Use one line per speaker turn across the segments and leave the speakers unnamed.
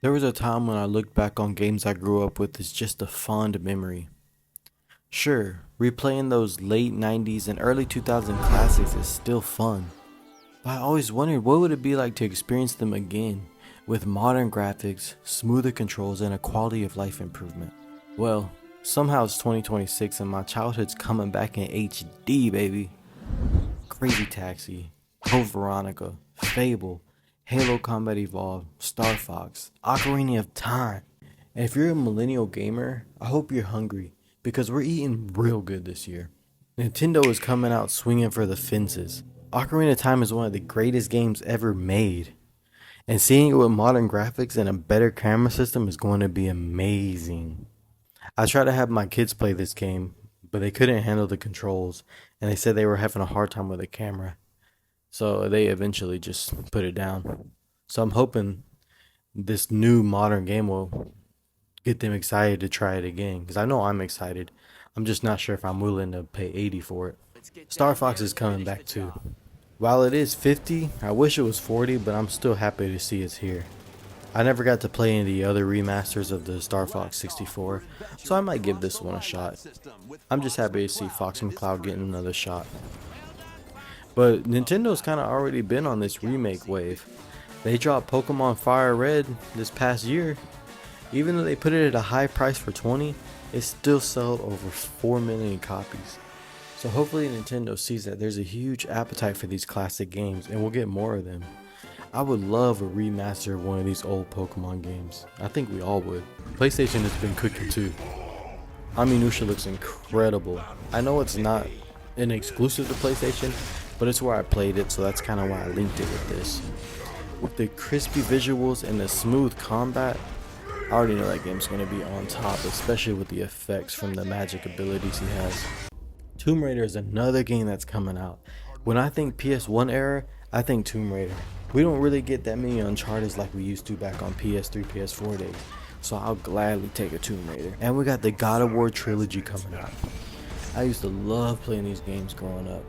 There was a time when I looked back on games I grew up with as just a fond memory. Sure, replaying those late 90s and early 2000 classics is still fun, but I always wondered what would it be like to experience them again, with modern graphics, smoother controls, and a quality of life improvement. Well, somehow it's 2026 and my childhood's coming back in HD, baby. Crazy Taxi, Code Veronica, Fable, Halo Combat Evolved, Star Fox, Ocarina of Time. And if you're a millennial gamer, I hope you're hungry, because we're eating real good this year. Nintendo is coming out swinging for the fences. Ocarina of Time is one of the greatest games ever made. And seeing it with modern graphics and a better camera system is going to be amazing. I tried to have my kids play this game, but they couldn't handle the controls, and they said they were having a hard time with the camera. So they eventually just put it down. So I'm hoping this new modern game will get them excited to try it again, because I know I'm excited. I'm just not sure if I'm willing to pay 80 for it. Star Fox is coming back too. While it is 50, I wish it was 40, but I'm still happy to see it's here. I never got to play any of the other remasters of the Star Fox 64, so I might give this one a shot. I'm just happy to see Fox McCloud getting another shot. But Nintendo's kind of already been on this remake wave. They dropped Pokémon FireRed this past year. Even though they put it at a high price for 20, it still sold over 4 million copies. So hopefully Nintendo sees that there's a huge appetite for these classic games and we'll get more of them. I would love a remaster of one of these old Pokemon games. I think we all would. PlayStation has been cooking too. Onimusha looks incredible. I know it's not an exclusive to PlayStation, but it's where I played it, so that's kind of why I linked it with this. With the crispy visuals and the smooth combat, I already know that game's going to be on top, especially with the effects from the magic abilities he has. Tomb Raider is another game that's coming out. When I think PS1 era, I think Tomb Raider. We don't really get that many Uncharted like we used to back on PS3, PS4 days, so I'll gladly take a Tomb Raider. And we got the God of War trilogy coming out. I used to love playing these games growing up.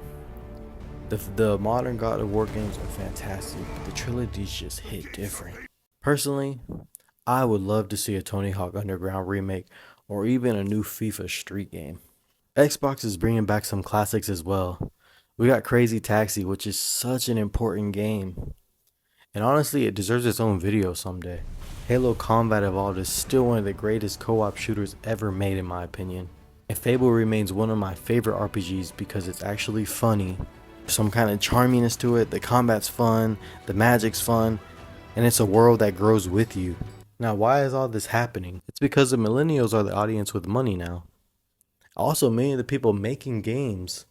The modern God of War games are fantastic, but the trilogies just hit different. Personally, I would love to see a Tony Hawk Underground remake or even a new FIFA Street game. Xbox is bringing back some classics as well. We got Crazy Taxi, which is such an important game. And honestly, it deserves its own video someday. Halo Combat Evolved is still one of the greatest co-op shooters ever made in my opinion. And Fable remains one of my favorite RPGs because it's actually funny. Some kind of charminess to it, the combat's fun, the magic's fun, and it's a world that grows with you. Now, why is all this happening? It's because the millennials are the audience with money now. Also, many of the people making games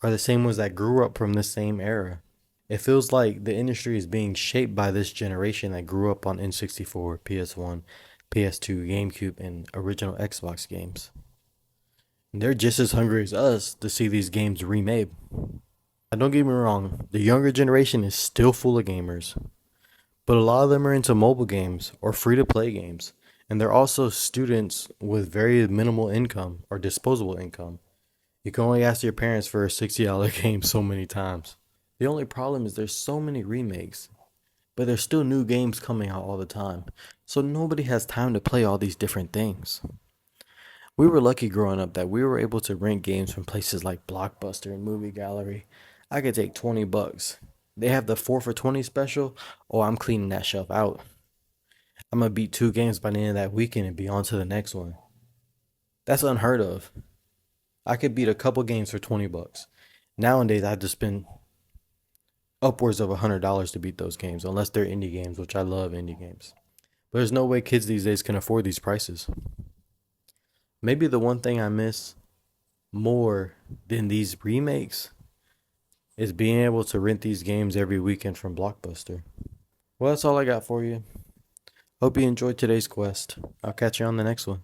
are the same ones that grew up from this same era. It feels like the industry is being shaped by this generation that grew up on N64, PS1, PS2, GameCube, and original Xbox games. And they're just as hungry as us to see these games remade. Now, don't get me wrong, the younger generation is still full of gamers, but a lot of them are into mobile games or free-to-play games, and they're also students with very minimal income or disposable income. You can only ask your parents for a $60 game so many times. The only problem is there's so many remakes, but there's still new games coming out all the time, so nobody has time to play all these different things. We were lucky growing up that we were able to rent games from places like Blockbuster and Movie Gallery. I could take $20. They have the 4 for 20 special. Oh, I'm cleaning that shelf out. I'm gonna beat 2 games by the end of that weekend and be on to the next one. That's unheard of. I could beat a couple games for $20. Nowadays, I have to spend upwards of $100 to beat those games, unless they're indie games, which I love indie games. But there's no way kids these days can afford these prices. Maybe the one thing I miss more than these remakes is being able to rent these games every weekend from Blockbuster. Well, that's all I got for you. Hope you enjoyed today's quest. I'll catch you on the next one.